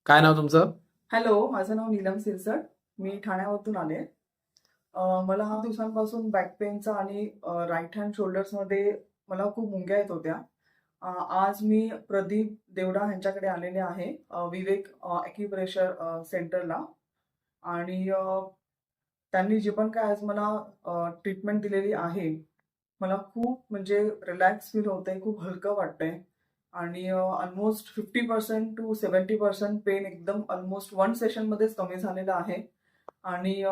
काय नाव तुमचं? हॅलो, माझं नाव नीलम सिरसट. मी ठाण्यावरून आले. मला हा दिवसांपासून बॅक पेनचा आणि राईट हँड शोल्डर्समध्ये मला खूप मुंग्या येत होत्या. आज मी प्रदीप देवडा यांच्याकडे आलेले आहे, विवेक ॲक्युप्रेशर सेंटरला. आणि त्यांनी जे पण काय आज मला ट्रीटमेंट दिलेली आहे, मला खूप म्हणजे रिलॅक्स फील होतंय, खूप हलकं वाटतंय. आणि ऑलमोस्ट 50% टू 70% पेन एकदम ऑलमोस्ट 1 सेशनमध्येच कमी झालेलं आहे. आणि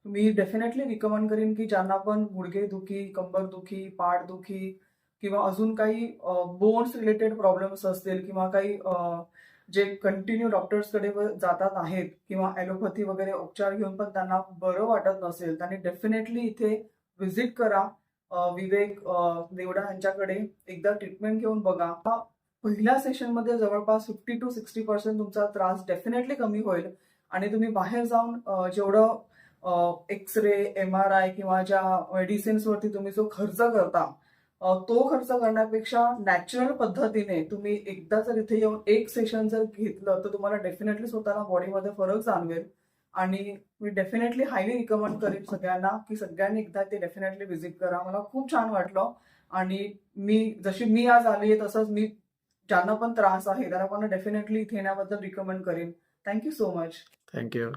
मी डेफिनेटली रिकमेंड करीन की ज्यांना पण गुडघेदुखी, कंबरदुखी, पाठदुखी किंवा अजून काही बोन्स रिलेटेड प्रॉब्लेम्स असतील किंवा काही जे कंटिन्यू डॉक्टर्सकडे जातात आहेत किंवा ॲलोपॅथी वगैरे उपचार घेऊन पण त्यांना बरं वाटत नसेल, त्यांनी डेफिनेटली इथे व्हिजिट करा. विवेक देवडा यांच्याकडे एकदा ट्रीटमेंट घेऊन बघा. पहिल्या सेशनमध्ये जवळपास 50 टू 60% तुमचा त्रास डेफिनेटली कमी होईल. आणि तुम्ही बाहेर जाऊन जेवढं एक्स-रे, MRI किंवा ज्या मेडिसिन्सवरती तुम्ही जो खर्च करता, तो खर्च करण्यापेक्षा नॅचरल पद्धतीने तुम्ही एकदा जर इथे येऊन एक सेशन जर घेतलं, तर तुम्हाला डेफिनेटली स्वतःला बॉडीमध्ये फरक जाणवेल. आणि मी डेफिनेटली हायली रिकमेंड करेन सगळ्यांना की सगळ्यांनी एकदा ते डेफिनेटली व्हिजिट करा. मला खूप छान वाटलं. आणि जशी मी आज आली आहे, तसंच मी ज्यांना पण त्रास आहे, त्यांना पण डेफिनेटली इथे येण्याबद्दल रिकमेंड करेन. Thank you so much. Thank you.